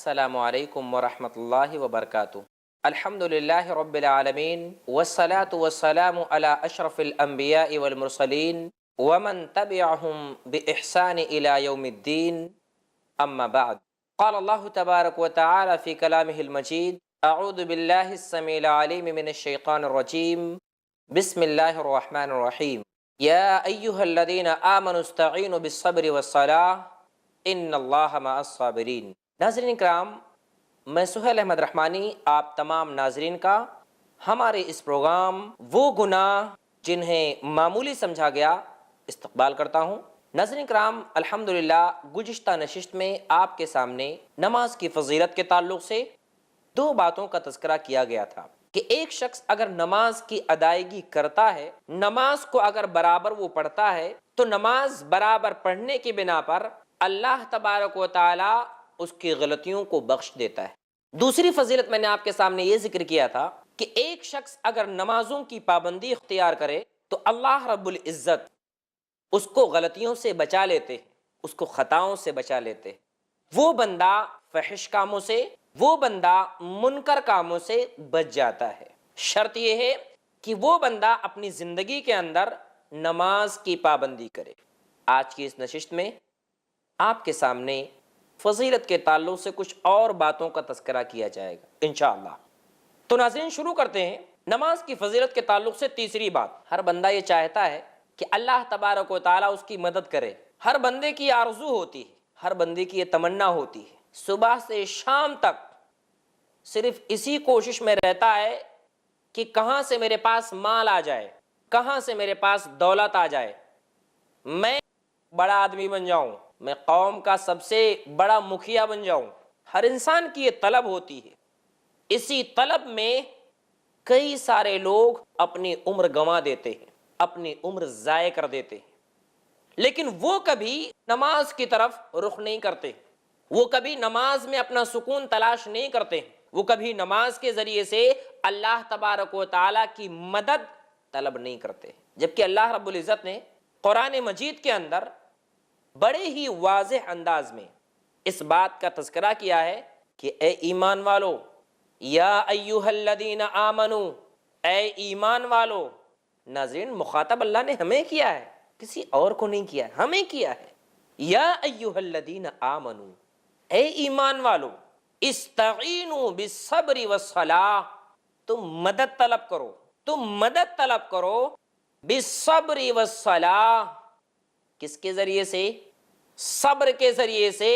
السلام علیکم ورحمۃ اللہ وبرکاتہ۔ الحمد للہ رب العالمین والصلاة والسلام علی اشرف الانبیاء والمرسلین ومن تبعهم بإحسان الى یوم الدین، اما بعد۔ قال اللہ تبارک وتعالی فی کلامہ المجید: اعوذ باللہ السمیع العلیم من الشیطان الرجیم، بسم اللہ الرحمن الرحیم۔ یا ایہا الذین آمنوا استعینوا بالصبر والصلاۃ ان اللہ مع الصابرین۔ ناظرین کرام، میں سہیل احمد رحمانی آپ تمام ناظرین کا ہمارے اس پروگرام وہ گناہ جنہیں معمولی سمجھا گیا استقبال کرتا ہوں۔ ناظرین کرام، الحمدللہ گزشتہ نشست میں آپ کے سامنے نماز کی فضیلت کے تعلق سے دو باتوں کا تذکرہ کیا گیا تھا کہ ایک شخص اگر نماز کی ادائیگی کرتا ہے، نماز کو اگر برابر وہ پڑھتا ہے، تو نماز برابر پڑھنے کی بنا پر اللہ تبارک و تعالی اس کی غلطیوں کو بخش دیتا ہے۔ دوسری فضیلت میں نے آپ کے سامنے یہ ذکر کیا تھا کہ ایک شخص اگر نمازوں کی پابندی اختیار کرے تو اللہ رب العزت اس کو غلطیوں سے بچا لیتے، اس کو خطاؤں سے بچا لیتے۔ وہ بندہ فحش کاموں سے، وہ بندہ منکر کاموں سے بچ جاتا ہے۔ شرط یہ ہے کہ وہ بندہ اپنی زندگی کے اندر نماز کی پابندی کرے۔ آج کی اس نشست میں آپ کے سامنے فضیلت کے تعلق سے کچھ اور باتوں کا تذکرہ کیا جائے گا انشاءاللہ۔ تو ناظرین، شروع کرتے ہیں نماز کی فضیلت کے تعلق سے تیسری بات۔ ہر بندہ یہ چاہتا ہے کہ اللہ تبارک و تعالیٰ اس کی مدد کرے۔ ہر بندے کی آرزو ہوتی ہے، ہر بندے کی یہ تمنا ہوتی ہے، صبح سے شام تک صرف اسی کوشش میں رہتا ہے کہ کہاں سے میرے پاس مال آ جائے، کہاں سے میرے پاس دولت آ جائے، میں بڑا آدمی بن جاؤں، میں قوم کا سب سے بڑا مکھیا بن جاؤں۔ ہر انسان کی یہ طلب ہوتی ہے۔ اسی طلب میں کئی سارے لوگ اپنی عمر گنوا دیتے ہیں، اپنی عمر ضائع کر دیتے ہیں، لیکن وہ کبھی نماز کی طرف رخ نہیں کرتے، وہ کبھی نماز میں اپنا سکون تلاش نہیں کرتے، وہ کبھی نماز کے ذریعے سے اللہ تبارک و تعالیٰ کی مدد طلب نہیں کرتے۔ جبکہ اللہ رب العزت نے قرآن مجید کے اندر بڑے ہی واضح انداز میں اس بات کا تذکرہ کیا ہے کہ اے ایمان والو، یا ایہا الذین آمنو، اے ایمان والو۔ ناظرین، مخاطب اللہ نے ہمیں کیا ہے، کسی اور کو نہیں کیا ہے، ہمیں کیا ہے۔ یا ایہا الذین آمنو، اے ایمان والو، استعینوا بالصبر والصلاۃ، تم مدد طلب کرو، تم مدد طلب کرو بالصبر والصلاۃ۔ کس کے ذریعے سے؟ صبر کے ذریعے سے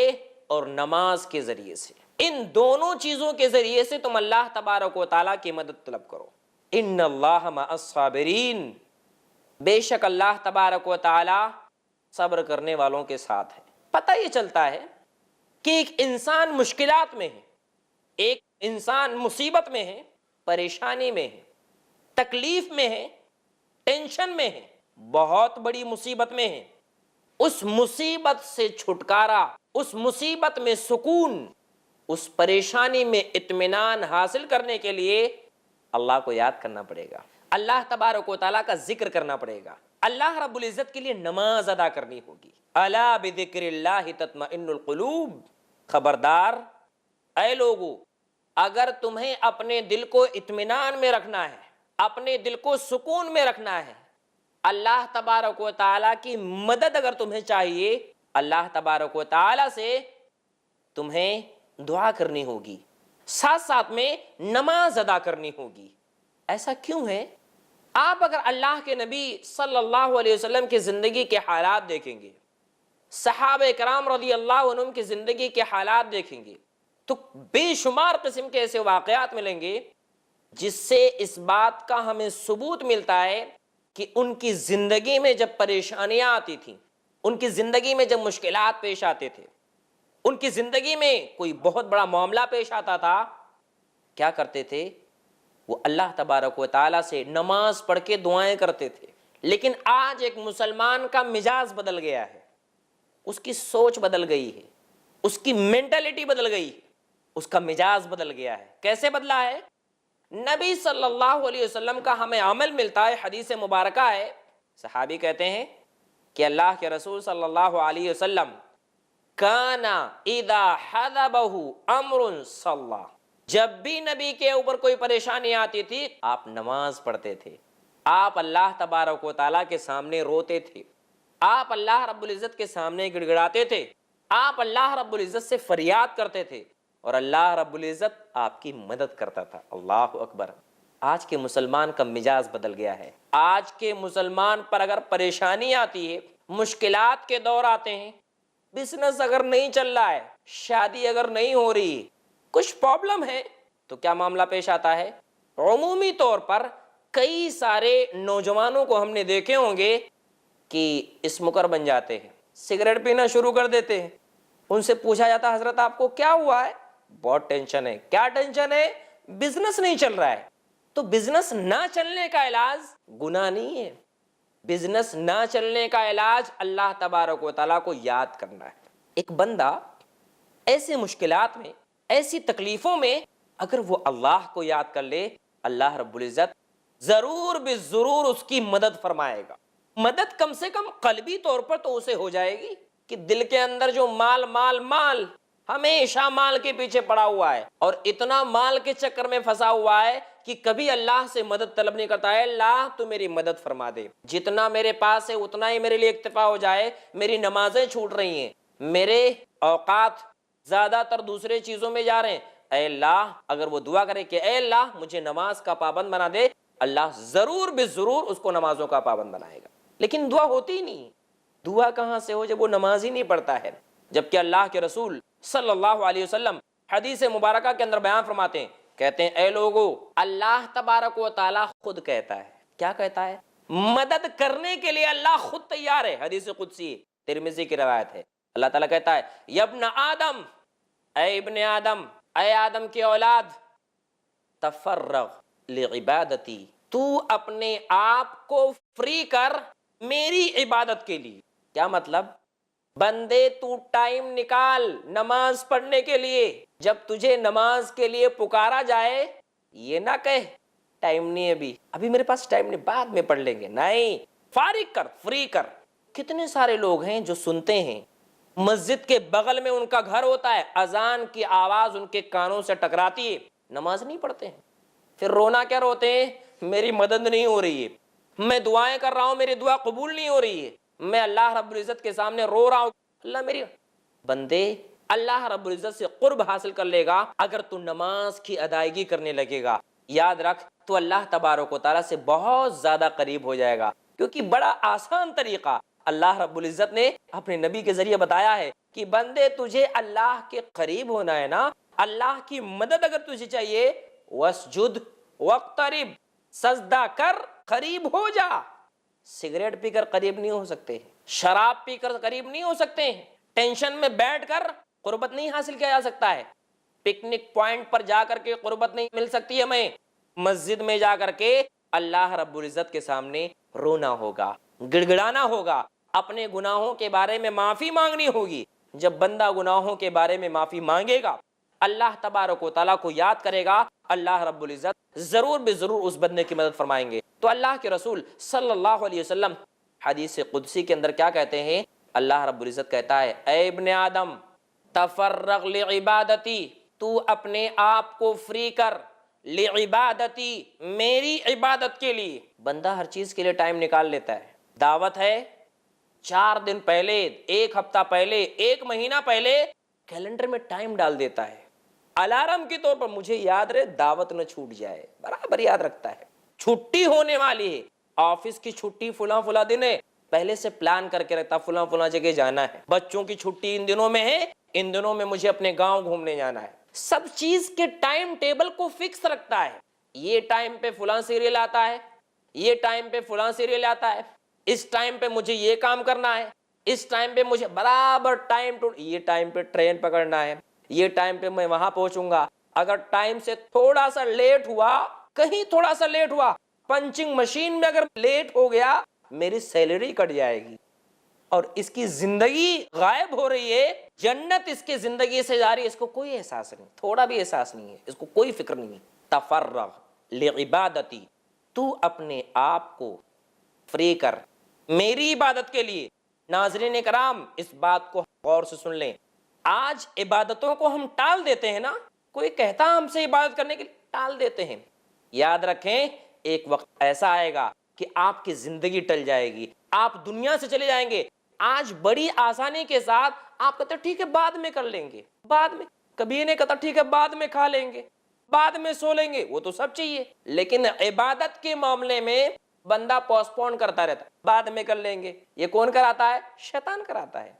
اور نماز کے ذریعے سے۔ ان دونوں چیزوں کے ذریعے سے تم اللہ تبارک و تعالیٰ کی مدد طلب کرو۔ ان اللہ مع الصابرین، بے شک اللہ تبارک و تعالیٰ صبر کرنے والوں کے ساتھ ہے۔ پتہ یہ چلتا ہے کہ ایک انسان مشکلات میں ہے، ایک انسان مصیبت میں ہے، پریشانی میں ہے، تکلیف میں ہے، ٹینشن میں ہے، بہت بڑی مصیبت میں ہے۔ اس مصیبت سے چھٹکارا، اس مصیبت میں سکون، اس پریشانی میں اطمینان حاصل کرنے کے لیے اللہ کو یاد کرنا پڑے گا، اللہ تبارک و تعالیٰ کا ذکر کرنا پڑے گا، اللہ رب العزت کے لیے نماز ادا کرنی ہوگی۔ الا بذکر اللہ تطمئن القلوب، خبردار اے لوگو، اگر تمہیں اپنے دل کو اطمینان میں رکھنا ہے، اپنے دل کو سکون میں رکھنا ہے، اللہ تبارک و تعالیٰ کی مدد اگر تمہیں چاہیے، اللہ تبارک و تعالیٰ سے تمہیں دعا کرنی ہوگی، ساتھ ساتھ میں نماز ادا کرنی ہوگی۔ ایسا کیوں ہے؟ آپ اگر اللہ کے نبی صلی اللہ علیہ وسلم کی زندگی کے حالات دیکھیں گے، صحابہ کرام رضی اللہ عنہم کی زندگی کے حالات دیکھیں گے، تو بے شمار قسم کے ایسے واقعات ملیں گے جس سے اس بات کا ہمیں ثبوت ملتا ہے کہ ان کی زندگی میں جب پریشانیاں آتی تھیں، ان کی زندگی میں جب مشکلات پیش آتے تھے، ان کی زندگی میں کوئی بہت بڑا معاملہ پیش آتا تھا، کیا کرتے تھے؟ وہ اللہ تبارک و تعالیٰ سے نماز پڑھ کے دعائیں کرتے تھے۔ لیکن آج ایک مسلمان کا مزاج بدل گیا ہے، اس کی سوچ بدل گئی ہے، اس کی مینٹلٹی بدل گئی ہے، اس کا مزاج بدل گیا ہے۔ کیسے بدلا ہے؟ نبی صلی اللہ علیہ وسلم کا ہمیں عمل ملتا ہے، حدیث مبارکہ ہے، صحابی کہتے ہیں کہ اللہ کے رسول صلی اللہ علیہ وسلم کانا اذا حضبہ امر صلی، جب بھی نبی کے اوپر کوئی پریشانی آتی تھی آپ نماز پڑھتے تھے، آپ اللہ تبارک و تعالیٰ کے سامنے روتے تھے، آپ اللہ رب العزت کے سامنے گڑ گڑاتے تھے، آپ اللہ رب العزت سے فریاد کرتے تھے اور اللہ رب العزت آپ کی مدد کرتا تھا۔ اللہ اکبر۔ آج کے مسلمان کا مزاج بدل گیا ہے۔ آج کے مسلمان پر اگر پریشانی آتی ہے، مشکلات کے دور آتے ہیں، بزنس اگر نہیں چل رہا ہے، شادی اگر نہیں ہو رہی، کچھ پرابلم ہے، تو کیا معاملہ پیش آتا ہے؟ عمومی طور پر کئی سارے نوجوانوں کو ہم نے دیکھے ہوں گے کہ اسموکر بن جاتے ہیں، سگریٹ پینا شروع کر دیتے ہیں۔ ان سے پوچھا جاتا ہے حضرت آپ کو کیا ہوا ہے؟ بہت ٹینشن ہے۔ کیا ٹینشن ہے؟ بزنس نہیں چل رہا ہے۔ تو بزنس نہ چلنے کا علاج گناہ نہیں ہے، بزنس نہ چلنے کا علاج اللہ تبارک و تعالیٰ کو یاد کرنا ہے۔ ایک بندہ ایسے مشکلات میں، ایسی تکلیفوں میں اگر وہ اللہ کو یاد کر لے، اللہ رب العزت ضرور بے ضرور اس کی مدد فرمائے گا۔ مدد کم سے کم قلبی طور پر تو اسے ہو جائے گی کہ دل کے اندر جو مال مال مال ہمیشہ مال کے پیچھے پڑا ہوا ہے اور اتنا مال کے چکر میں پھنسا ہوا ہے کہ کبھی اللہ سے مدد طلب نہیں کرتا ہے، اللہ تو میری مدد فرما دے، جتنا میرے پاس ہے اتنا ہی میرے لیے اکتفا ہو جائے، میری نمازیں چھوٹ رہی ہیں، میرے اوقات زیادہ تر دوسرے چیزوں میں جا رہے ہیں، اے اللہ، اگر وہ دعا کرے کہ اے اللہ مجھے نماز کا پابند بنا دے، اللہ ضرور بے ضرور اس کو نمازوں کا پابند بنائے گا۔ لیکن دعا ہوتی نہیں، دعا کہاں سے ہو جب وہ نماز ہی نہیں پڑھتا ہے؟ جبکہ اللہ کے رسول صلی اللہ علیہ وسلم حدیث مبارکہ کے اندر بیان فرماتے ہیں، کہتے ہیں اے لوگو، اللہ تبارک و تعالیٰ خود کہتا ہے، کیا کہتا ہے؟ مدد کرنے کے لیے اللہ خود تیار ہے۔ حدیث قدسی ترمذی کی روایت ہے، اللہ تعالیٰ کہتا ہے یا ابن آدم، اے ابن آدم، اے آدم کی اولاد، تفرغ لعبادتی، تو اپنے آپ کو فری کر میری عبادت کے لیے۔ کیا مطلب؟ بندے تو ٹائم نکال نماز پڑھنے کے لیے، جب تجھے نماز کے لیے پکارا جائے یہ نہ کہے ٹائم نہیں ہے، ابھی میرے پاس ٹائم نہیں، بعد میں پڑھ لیں گے، نہیں، فارغ کر، فری کر۔ کتنے سارے لوگ ہیں جو سنتے ہیں، مسجد کے بغل میں ان کا گھر ہوتا ہے، اذان کی آواز ان کے کانوں سے ٹکراتی ہے، نماز نہیں پڑھتے ہیں، پھر رونا کیا روتے ہیں؟ میری مدد نہیں ہو رہی ہے، میں دعائیں کر رہا ہوں میری دعا قبول نہیں ہو رہی ہے، میں اللہ رب العزت کے سامنے رو رہا ہوں، اللہ میری۔ بندے، اللہ رب العزت سے قرب حاصل کر لے گا اگر تو نماز کی ادائیگی کرنے لگے گا، یاد رکھ تو اللہ تبارک و تعالیٰ سے بہت زیادہ قریب ہو جائے گا، کیونکہ بڑا آسان طریقہ اللہ رب العزت نے اپنے نبی کے ذریعے بتایا ہے کہ بندے تجھے اللہ کے قریب ہونا ہے نا، اللہ کی مدد اگر تجھے چاہیے، واسجد واقترب، سجدہ کر، قریب ہو جا۔ سگریٹ پی کر قریب نہیں ہو سکتے، شراب پی کر قریب نہیں ہو سکتے، ٹینشن میں بیٹھ کر قربت نہیں حاصل کیا جا سکتا ہے، پکنک پوائنٹ پر جا کر کے قربت نہیں مل سکتی ہمیں، مسجد میں جا کر کے اللہ رب العزت کے سامنے رونا ہوگا، گڑ گڑانا ہوگا، اپنے گناہوں کے بارے میں معافی مانگنی ہوگی۔ جب بندہ گناہوں کے بارے میں معافی مانگے گا، اللہ تبارک و تعالیٰ کو یاد کرے گا، اللہ رب العزت ضرور بے ضرور اس بندے کی مدد فرمائیں گے۔ تو اللہ کے رسول صلی اللہ علیہ وسلم حدیث قدسی کے اندر کیا کہتے ہیں؟ اللہ رب العزت کہتا ہے اے ابن آدم، تفرغ لعبادتی، تو اپنے آپ کو فری کر، لعبادتی، میری عبادت کے لیے۔ بندہ ہر چیز کے لیے ٹائم نکال لیتا ہے، دعوت ہے 4 دن پہلے، 1 ہفتہ پہلے، 1 مہینہ پہلے کیلنڈر میں ٹائم ڈال دیتا ہے، الارم کے طور پر مجھے یاد رہے، دعوت نہ چھوٹ جائے، برابر یاد رکھتا ہے۔ چھٹی ہونے والی ہے، آفس کی چھٹی فلاں فلاں دن ہے، پہلے سے پلان کر کے رکھتا فلاں فلاں جگہ جانا ہے، بچوں کی چھٹی ان دنوں میں ہے، ان دنوں میں مجھے اپنے گاؤں گھومنے جانا ہے، سب چیز کے ٹائم ٹیبل کو فکس رکھتا ہے، یہ ٹائم پہ فلاں سیریل آتا ہے، یہ ٹائم پہ فلاں سیریل آتا ہے، اس ٹائم پہ مجھے یہ کام کرنا ہے، اس ٹائم پہ مجھے برابر ٹائم ٹو یہ ٹائم پہ ٹرین پکڑنا ہے، یہ ٹائم پہ میں وہاں پہنچوں گا۔ اگر ٹائم سے تھوڑا سا لیٹ ہوا، کہیں تھوڑا سا لیٹ ہوا، پنچنگ مشین میں اگر لیٹ ہو گیا، میری سیلری کٹ جائے گی، اور اس کی زندگی غائب ہو رہی ہے، جنت اس کی زندگی سے جاری ہے، اس کو کوئی احساس نہیں، تھوڑا بھی احساس نہیں ہے، اس کو کوئی فکر نہیں ہے۔ تفرغ لعبادتی، تو اپنے آپ کو فری کر میری عبادت کے لیے۔ ناظرین کرام، اس بات کو غور سے سن لیں، آج عبادتوں کو ہم ٹال دیتے ہیں نا، کوئی کہتا ہم سے عبادت کرنے کے لیے ٹال دیتے ہیں. یاد رکھیں ایک وقت ایسا آئے گا کہ آپ کی زندگی ٹل جائے گی، آپ دنیا سے چلے جائیں گے. آج بڑی آسانی کے ساتھ آپ کہتے ہیں ٹھیک ہے بعد میں کر لیں گے، بعد میں. کبھی نہیں کہتا ٹھیک ہے بعد میں کھا لیں گے، بعد میں سو لیں گے، وہ تو سب چاہیے. لیکن عبادت کے معاملے میں بندہ پوسٹ پون کرتا رہتا، بعد میں کر لیں گے. یہ کون کراتا ہے؟ شیطان کراتا ہے.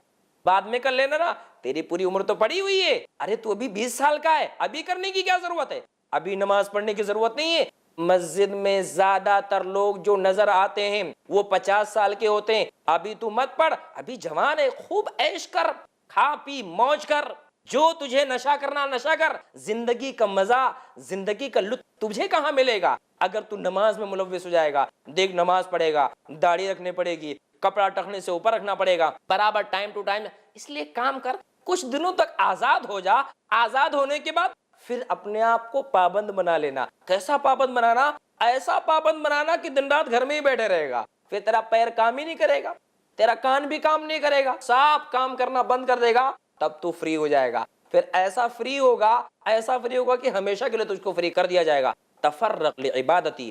بعد میں کر لینا نا، تیری پوری عمر تو پڑی ہوئی ہے، ارے تو ابھی 20 سال کا ہے، ابھی کرنے کی کیا ضرورت ہے؟ ابھی نماز پڑھنے کی ضرورت نہیں ہے. مسجد میں زیادہ تر لوگ جو نظر آتے ہیں وہ 50 سال کے ہوتے ہیں. ابھی تو مت پڑھ، ابھی جوان ہے، خوب عیش کر، کھا پی موج کر، جو تجھے نشہ کرنا نشہ کر. زندگی کا مزہ، زندگی کا لطف تجھے کہاں ملے گا اگر تو نماز میں ملوث ہو جائے گا؟ دیکھ نماز پڑھے گا، داڑھی رکھنے پڑے گی، کپڑا ٹخنے سے اوپر رکھنا پڑے گا، برابر ٹائم ٹو ٹائم. اس لیے کام کر، کچھ دنوں تک آزاد ہو جا، آزاد ہونے کے بعد پھر اپنے آپ کو پابند بنا لینا. کیسا پابند بنانا؟ ایسا پابند بنانا کہ دن رات گھر میں ہی بیٹھے رہے گا، پھر تیرا پیر کام ہی نہیں کرے گا، تیرا کان بھی کام نہیں کرے گا، سب کام کرنا بند کر دے گا، تب تو فری ہو جائے گا. پھر ایسا فری ہوگا کہ ہمیشہ کے لیے تجھ کو فری کر دیا جائے گا. تفرق لعبادتی،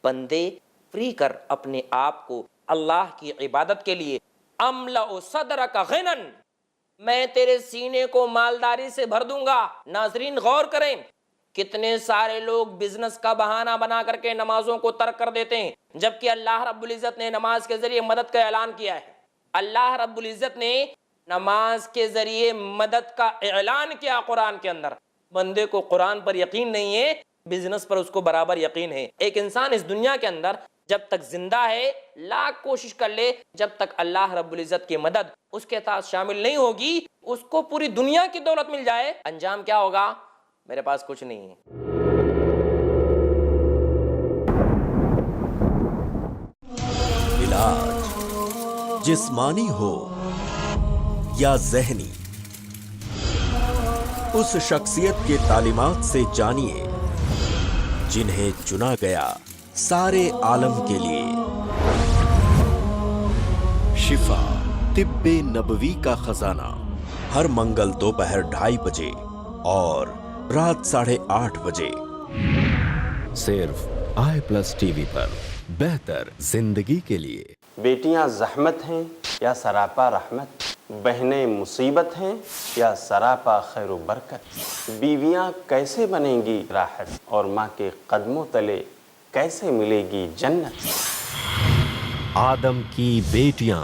بندے فری کر اپنے آپ کو اللہ کی عبادت کے لیے. املأ صدرک غنا، میں تیرے سینے کو مالداری سے بھر دوں گا. ناظرین غور کریں، کتنے سارے لوگ بزنس کا بہانہ بنا کر کے نمازوں کو ترک کر دیتے ہیں، جبکہ اللہ رب العزت نے نماز کے ذریعے مدد کا اعلان کیا ہے. اللہ رب العزت نے نماز کے ذریعے مدد کا اعلان کیا قرآن کے اندر. بندے کو قرآن پر یقین نہیں ہے، بزنس پر اس کو برابر یقین ہے. ایک انسان اس دنیا کے اندر جب تک زندہ ہے لاکھ کوشش کر لے، جب تک اللہ رب العزت کی مدد اس کے ساتھ شامل نہیں ہوگی، اس کو پوری دنیا کی دولت مل جائے، انجام کیا ہوگا؟ میرے پاس کچھ نہیں ہے. علاج جسمانی ہو یا ذہنی، اس شخصیت کے تعلیمات سے جانیے جنہیں چنا گیا سارے عالم کے لیے. شفا طب نبوی کا خزانہ، ہر منگل دوپہر 2:30 بجے اور رات 8:30 بجے صرف iPlus TV پر. بہتر زندگی کے لیے. بیٹیاں زحمت ہیں یا سراپا رحمت، بہنیں مصیبت ہیں یا سراپا خیر و برکت، بیویاں کیسے بنیں گی راحت اور ماں کے قدموں تلے کیسے ملے گی جنت. آدم کی بیٹیاں،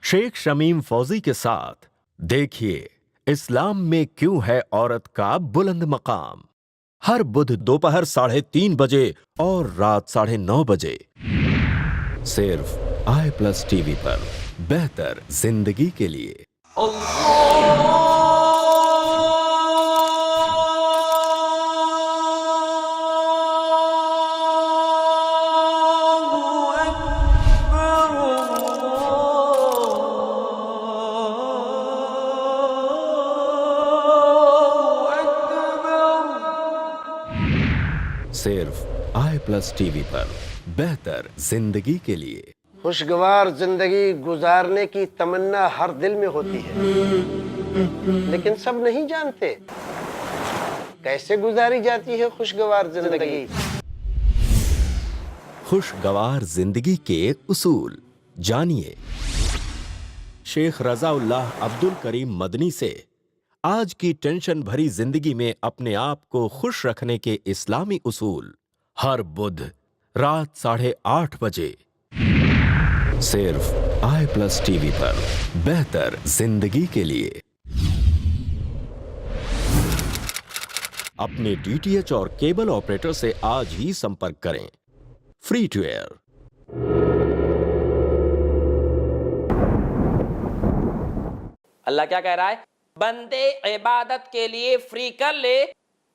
شیخ شمیم فوزی کے ساتھ دیکھیے اسلام میں کیوں ہے عورت کا بلند مقام. ہر بدھ دوپہر 3:30 بجے اور رات 9:30 بجے صرف iPlus TV پر. بہتر زندگی کے لیے. صرف iPlus TV پر. بہتر زندگی کے لیے. خوشگوار زندگی گزارنے کی تمنا ہر دل میں ہوتی ہے، لیکن سب نہیں جانتے کیسے گزاری جاتی ہے خوشگوار زندگی. خوشگوار زندگی کے اصول جانیے شیخ رضا اللہ عبد الکریم مدنی سے. آج کی ٹینشن بھری زندگی میں اپنے آپ کو خوش رکھنے کے اسلامی اصول. ہر بدھ رات 8:30 بجے صرف iPlus TV پر. بہتر زندگی کے لیے. اپنے DTH اور کیبل آپریٹر سے آج ہی سمپرک کریں. Free to year. اللہ کیا کہہ رہا ہے؟ بندے عبادت کے لیے فری کر لے،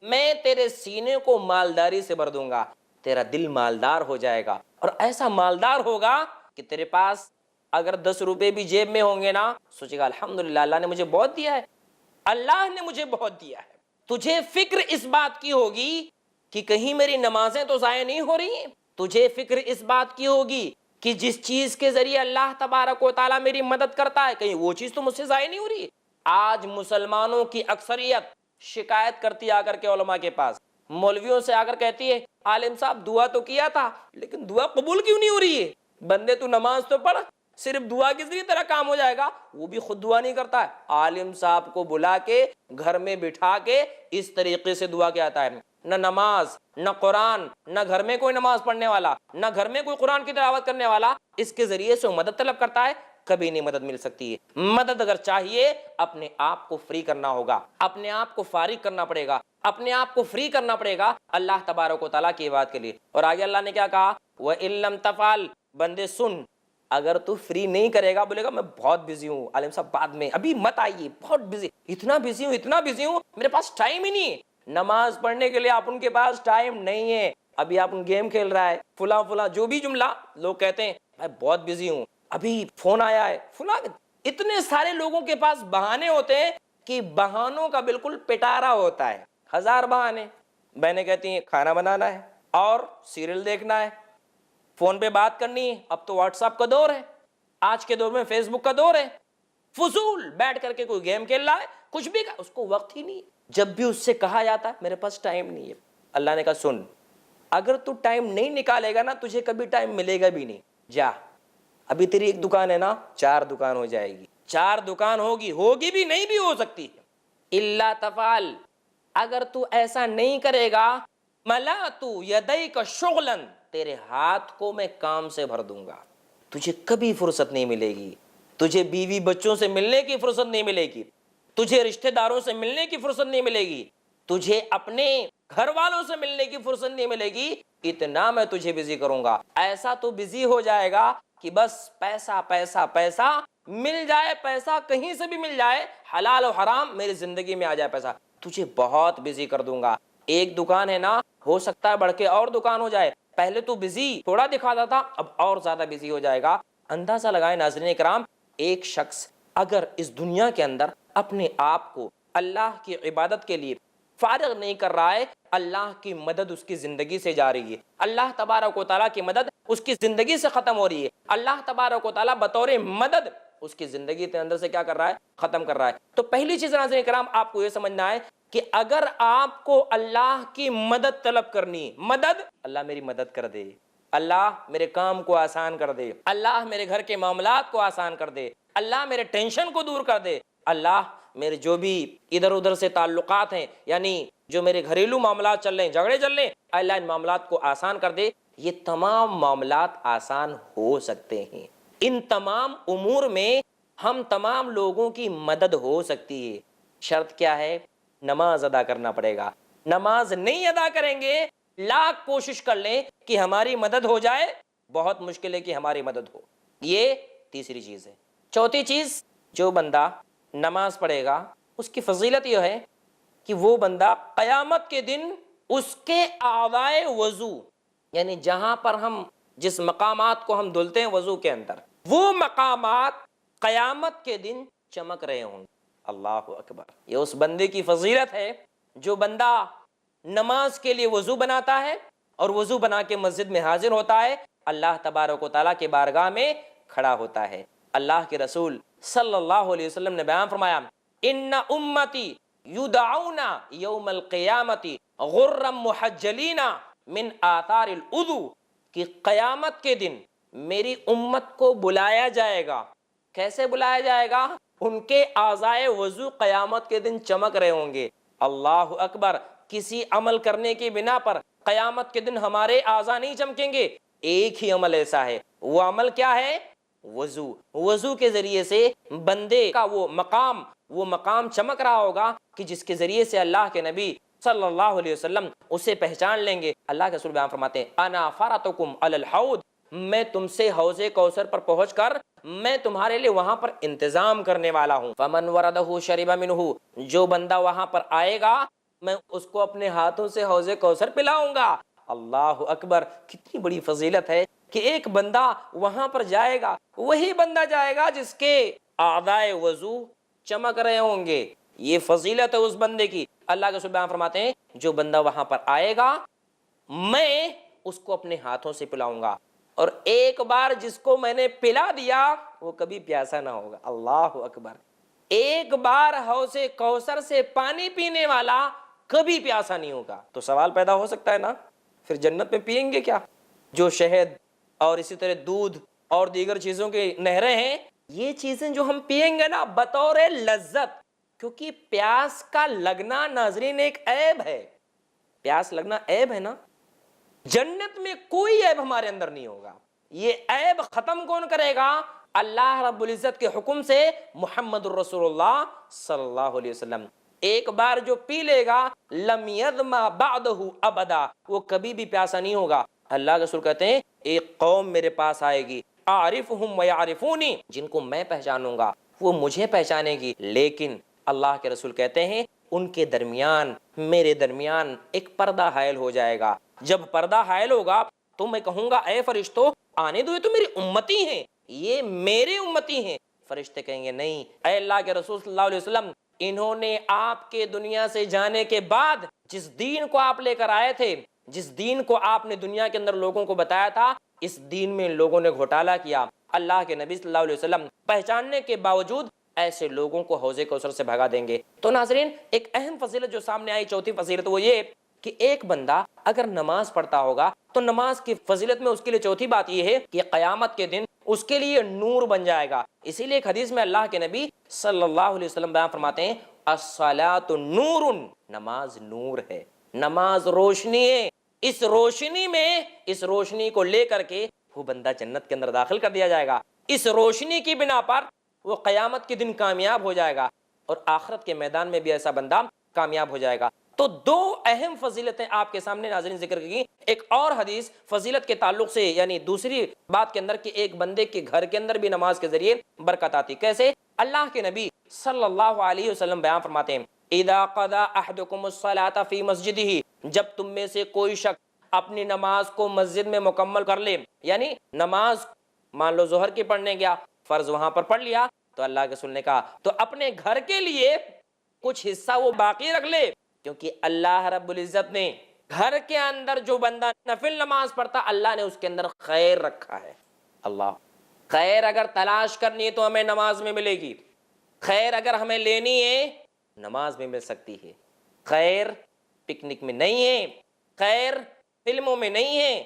میں تیرے سینے کو مالداری سے بھر دوں گا. تیرا دل مالدار ہو جائے گا، اور ایسا مالدار ہوگا کہ تیرے پاس اگر 10 روپے بھی جیب میں ہوں گے نا، سوچے گا الحمدللہ اللہ نے مجھے بہت دیا ہے، اللہ نے مجھے بہت دیا ہے. تجھے فکر اس بات کی ہوگی کہ کہیں میری نمازیں تو ضائع نہیں ہو رہی ہیں. تجھے فکر اس بات کی ہوگی کہ جس چیز کے ذریعے اللہ تبارک و تعالیٰ میری مدد کرتا ہے، کہیں وہ چیز تو مجھ سے ضائع نہیں ہو رہی ہے. آج مسلمانوں کی اکثریت شکایت کرتی آ کر کے علماء کے پاس، مولویوں سے آ کر کہتی ہے عالم صاحب دعا تو کیا تھا لیکن دعا قبول کیوں نہیں ہو رہی ہے؟ بندے تو نماز تو پڑھ، صرف دعا کے ذریعے تیرا کام ہو جائے گا، وہ بھی خود دعا نہیں کرتا ہے۔ عالم صاحب کو بلا کے گھر میں بٹھا کے اس طریقے سے دعا کیا آتا ہے، نہ نماز نہ قرآن، نہ گھر میں کوئی نماز پڑھنے والا، نہ گھر میں کوئی قرآن کی تلاوت کرنے والا، اس کے ذریعے سے وہ مدد طلب کرتا ہے، کبھی نہیں مدد مل سکتی ہے۔ مدد اگر چاہیے اپنے آپ کو فری کرنا ہوگا، اپنے آپ کو فارغ کرنا پڑے گا، اپنے آپ کو فری کرنا پڑے گا اللہ تبارک و تعالیٰ کی عبادت کے لیے۔ اور آگے اللہ نے کیا کہا، وَإِن لَمْ تَفْعَلْ، بندے سن، اگر تو فری نہیں کرے گا، بولے گا میں بہت بزی ہوں عالم صاحب بعد میں، ابھی مت آئیے، بہت بزی، اتنا بزی ہوں میرے پاس ٹائم ہی نہیں ہے نماز پڑھنے کے لیے، آپ ان کے پاس ٹائم نہیں ہے، ابھی آپ ان گیم کھیل رہا ہے، فلاں جو بھی جملہ لوگ کہتے ہیں، میں بہت بزی ہوں، ابھی فون آیا ہے فلاں، اتنے سارے لوگوں کے پاس بہانے ہوتے ہیں کہ بہانوں کا بالکل پٹارا ہوتا ہے، ہزار بہانے۔ بہنیں کہتی ہیں کھانا بنانا ہے اور سیریل دیکھنا ہے، فون پہ بات کرنی ہے، اب تو واٹس ایپ کا دور ہے، آج کے دور میں فیس بک کا دور ہے، فضول بیٹھ کر کے کوئی گیم کھیل رہا ہے، کچھ بھی اس کو وقت ہی نہیں۔ جب بھی اس سے کہا جاتا ہے میرے پاس ٹائم نہیں ہے، اللہ نے کہا سن، اگر تو ٹائم نہیں نکالے گا نا تجھے کبھی ٹائم ملے گا بھی نہیں، جا، ابھی تیری ایک دکان ہے نا 4 دکان ہو جائے گی، 4 دکان ہوگی بھی نہیں بھی ہو سکتی ہے۔ الا تفعل، اگر تو ایسا نہیں کرے گا، ملأت یدیک شغلا، تیرے ہاتھ کو میں کام سے بھر دوں گا، تجھے کبھی فرصت نہیں ملے گی، تجھے بیوی بچوں سے ملنے کی فرصت نہیں ملے گی، تجھے رشتہ داروں سے ملنے کی فرصت نہیں ملے گی، تجھے اپنے گھر والوں سے ملنے کی فرصت نہیں ملے گی، اتنا میں تجھے بزی کروں گا، ایسا تو بزی ہو جائے گا کہ بس پیسہ پیسہ پیسہ مل جائے، پیسہ کہیں سے بھی مل جائے، حلال و حرام میری زندگی میں آ جائے پیسہ، تجھے بہت بزی کر دوں گا۔ ایک دکان ہے نا، ہو سکتا ہے بڑھ کے اور دکان ہو جائے، پہلے تو بزی تھوڑا دکھاتا تھا، اب اور زیادہ بزی ہو جائے گا۔ اندازہ لگائیں ناظرین اکرام، ایک شخص اگر اس دنیا کے اندر اپنے آپ کو اللہ کی عبادت کے لیے فارغ نہیں کر رہا ہے، اللہ کی مدد اس کی زندگی سے جا رہی ہے، اللہ تبارک و تعالیٰ کی مدد اس کی زندگی سے ختم ہو رہی ہے، اللہ تبارک و تعالیٰ بطور مدد اس کی زندگی کے اندر سے کیا کر رہا ہے، ختم کر رہا ہے۔ تو پہلی چیز ناظرین کرام آپ کو یہ سمجھنا ہے کہ اگر آپ کو اللہ کی مدد طلب کرنی، مدد، اللہ میری مدد کر دے، اللہ میرے کام کو آسان کر دے، اللہ میرے گھر کے معاملات کو آسان کر دے، اللہ میرے ٹینشن کو دور کر دے، اللہ میرے جو بھی ادھر ادھر سے تعلقات ہیں، یعنی جو میرے گھریلو معاملات چل رہے ہیں، جھگڑے چل رہے ہیں، اللہ ان معاملات کو آسان کر دے۔ یہ تمام معاملات آسان ہو سکتے ہیں، ان تمام امور میں ہم تمام لوگوں کی مدد ہو سکتی ہے، شرط کیا ہے، نماز ادا کرنا پڑے گا۔ نماز نہیں ادا کریں گے، لاکھ کوشش کر لیں کہ ہماری مدد ہو جائے، بہت مشکل ہے کہ ہماری مدد ہو۔ یہ تیسری چیز ہے۔ چوتھی چیز، جو بندہ نماز پڑھے گا اس کی فضیلت یہ ہے کہ وہ بندہ قیامت کے دن اس کے اعضائے وضو، یعنی جہاں پر ہم جس مقامات کو ہم دھلتے ہیں وضو کے اندر، وہ مقامات قیامت کے دن چمک رہے ہوں گے۔ اللہ اکبر، یہ اس بندے کی فضیلت ہے جو بندہ نماز کے لیے وضو بناتا ہے اور وضو بنا کے مسجد میں حاضر ہوتا ہے، اللہ تبارک و تعالیٰ کے بارگاہ میں کھڑا ہوتا ہے۔ اللہ کے رسول صلی اللہ علیہ وسلم نے بیان فرمایا، ان امتی یدعون یوم القیامت غرا محجلین من آثار الوضو، کہ قیامت کے دن میری امت کو بلایا جائے گا۔ کیسے بلایا جائے گا؟ ان کے اعضائے وضو قیامت کے دن چمک رہے ہوں گے۔ اللہ اکبر، کسی عمل کرنے کی بنا پر قیامت کے دن ہمارے اعضاء نہیں چمکیں گے، ایک ہی عمل ایسا ہے، وہ عمل کیا ہے؟ وضو۔ وضو کے ذریعے سے بندے کا وہ مقام چمک رہا ہوگا کہ جس کے ذریعے سے اللہ کے نبی صلی اللہ علیہ وسلم اسے پہچان لیں گے۔ اللہ کے رسول بیان فرماتے ہیں، انا فرطکم علی الحوض، میں تم سے حوض کوثر پر پہنچ کر میں تمہارے لیے وہاں پر انتظام کرنے والا ہوں۔ فمن وردہ شرب منہ، جو بندہ وہاں پر آئے گا میں اس کو اپنے ہاتھوں سے حوض کوثر پلاؤں گا۔ اللہ اکبر، کتنی بڑی فضیلت ہے کہ ایک بندہ وہاں پر جائے گا، وہی بندہ جائے گا جس کے اعضائے وضو چمک رہے ہوں گے۔ یہ فضیلت ہے اس بندے کی۔ اللہ کے رسول بیان فرماتے ہیں، جو بندہ وہاں پر آئے گا میں اس کو اپنے ہاتھوں سے پلاؤں گا، اور ایک بار جس کو میں نے پلا دیا وہ کبھی پیاسا نہ ہوگا۔ اللہ اکبر، ایک بار حوض کوثر سے پانی پینے والا کبھی پیاسا نہیں ہوگا. تو سوال پیدا ہو سکتا ہے نا, پھر جنت میں پیئیں گے کیا؟ جو شہد اور اسی طرح دودھ اور دیگر چیزوں کی نہریں ہیں, یہ چیزیں جو ہم پیئیں گے نا بطور لذت, کیونکہ پیاس کا لگنا ناظرین ایک عیب ہے. پیاس لگنا عیب ہے نا. جنت میں کوئی عیب ہمارے اندر نہیں ہوگا. یہ عیب ختم کون کرے گا؟ اللہ رب العزت کے حکم سے محمد الرسول اللہ صلی اللہ علیہ وسلم. ایک بار جو پی لے گا لم یظما بعدہ ابدا, وہ کبھی بھی پیاسا نہیں ہوگا. اللہ کے رسول کہتے ہیں ایک قوم میرے پاس آئے گی, اعرفہم ویعرفونی, جن کو میں پہچانوں گا وہ مجھے پہچانے گی, لیکن اللہ کے رسول کہتے ہیں ان کے درمیان میرے درمیان ایک پردہ حائل ہو جائے گا. جب پردہ حائل ہوگا تو میں کہوں گا اے فرشتوں آنے دو, یہ تو میری امتی ہیں, یہ میرے امتی ہیں. فرشتے کہیں گے نہیں اے اللہ کے رسول صلی اللہ علیہ وسلم, انہوں نے آپ کے دنیا سے جانے کے بعد جس دین کو آپ لے کر آئے تھے, جس دین کو آپ نے دنیا کے اندر لوگوں کو بتایا تھا, اس دین میں لوگوں نے گھوٹالہ کیا. اللہ کے نبی صلی اللہ علیہ وسلم پہچاننے کے باوجود ایسے لوگوں کو حوض کوثر سے بھگا دیں گے. تو ناظرین ایک اہم فضیلت جو سامنے آئی, چوتھی فضیلت, وہ یہ کہ ایک بندہ اگر نماز پڑھتا ہوگا تو نماز کی فضیلت میں اس کے لیے چوتھی بات یہ ہے کہ قیامت کے دن اس کے لیے نور بن جائے گا. اسی لیے ایک حدیث میں اللہ کے نبی صلی اللہ علیہ وسلم بیان فرماتے ہیں الصلاۃ نور, نماز نور ہے, نماز روشنی ہے. اس روشنی میں, اس روشنی کو لے کر کے وہ بندہ جنت کے اندر داخل کر دیا جائے گا. اس روشنی کی بنا پر وہ قیامت کے دن کامیاب ہو جائے گا اور آخرت کے میدان میں بھی ایسا بندہ کامیاب ہو جائے گا. تو دو اہم فضیلتیں آپ کے سامنے ناظرین ذکر کی. ایک اور حدیث فضیلت کے تعلق سے, یعنی دوسری بات کے اندر, کہ ایک بندے کے گھر کے اندر بھی نماز کے ذریعے برکت آتی. کیسے؟ اللہ کے نبی صلی اللہ علیہ وسلم بیان فرماتے ہیں اذا قضى احدكم الصلاة في مسجده, جب تم میں سے کوئی شخص اپنی نماز کو مسجد میں مکمل کر لے, یعنی نماز مان لو ظہر کی پڑھنے گیا, فرض وہاں پر پڑھ لیا, تو اللہ کے رسول نے کہا تو اپنے گھر کے لیے کچھ حصہ وہ باقی رکھ لے, کیونکہ اللہ رب العزت نے گھر کے اندر جو بندہ نفل نماز پڑھتا اللہ نے اس کے اندر خیر رکھا ہے. اللہ خیر اگر تلاش کرنی ہے تو ہمیں نماز میں ملے گی, خیر اگر ہمیں لینی ہے نماز میں مل سکتی ہے. خیر پکنک میں نہیں ہے, خیر فلموں میں نہیں ہے,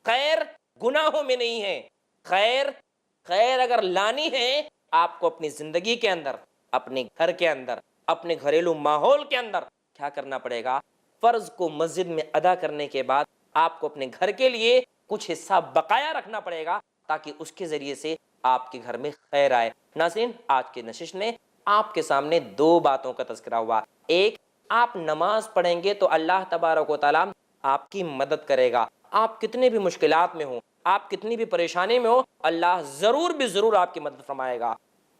خیر گناہوں میں نہیں ہے. خیر اگر لانی ہے آپ کو اپنی زندگی کے اندر, اپنے گھر کے اندر, اپنے گھریلو ماحول کے اندر کیا کرنا پڑے گا؟ فرض کو مسجد میں ادا کرنے کے بعد آپ کو اپنے گھر کے لیے کچھ حصہ بقایا رکھنا پڑے گا تاکہ اس کے ذریعے سے آپ کے گھر میں خیر آئے. ناظرین آج کی نشست میں آپ کے سامنے دو باتوں کا تذکرہ ہوا. ایک, آپ نماز پڑھیں گے تو اللہ تبارک و تعالیٰ آپ کی مدد کرے گا. آپ کتنے بھی مشکلات میں ہوں, آپ کتنی بھی پریشانی میں ہو, اللہ ضرور بھی ضرور آپ کی مدد فرمائے گا.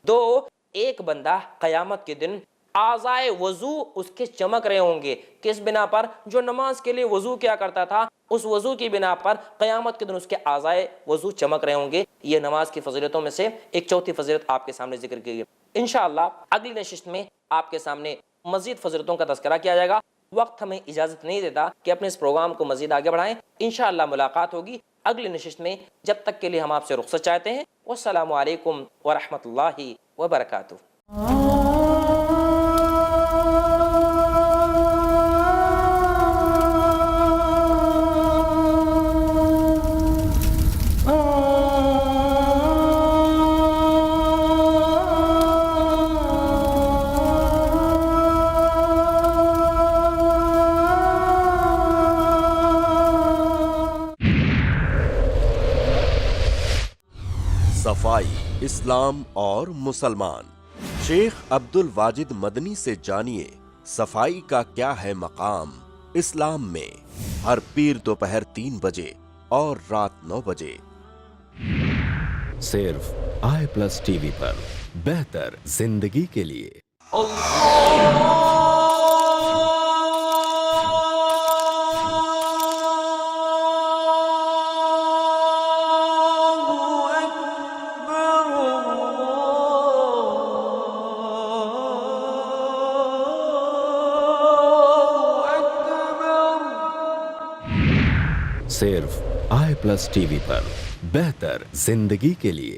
دو, ایک بندہ قیامت کے دن اعضائے وضو اس کے چمک رہے ہوں گے. کس بنا پر؟ جو نماز کے لیے وضو کیا کرتا تھا اس وضو کی بنا پر قیامت کے دن اس کے اعضائے وضو چمک رہے ہوں گے. یہ نماز کی فضیلتوں میں سے ایک چوتھی فضیلت آپ کے سامنے ذکر کی گئی. انشاءاللہ اگلی نشست میں آپ کے سامنے مزید فضیلتوں کا تذکرہ کیا جائے گا. وقت ہمیں اجازت نہیں دیتا کہ اپنے اس پروگرام کو مزید آگے بڑھائیں. انشاءاللہ ملاقات ہوگی اگلی نشست میں. جب تک کے لیے ہم آپ سے رخصت چاہتے ہیں. والسلام علیکم ورحمۃ اللہ وبرکاتہ. صفائی اسلام اور مسلمان. شیخ عبد الواجد مدنی سے جانیے صفائی کا کیا ہے مقام اسلام میں. ہر پیر دوپہر 3 بجے اور رات 9 بجے صرف i+ ٹی وی پر. بہتر زندگی کے لیے. صرف i+ ٹی وی پر. بہتر زندگی کے لیے.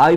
i+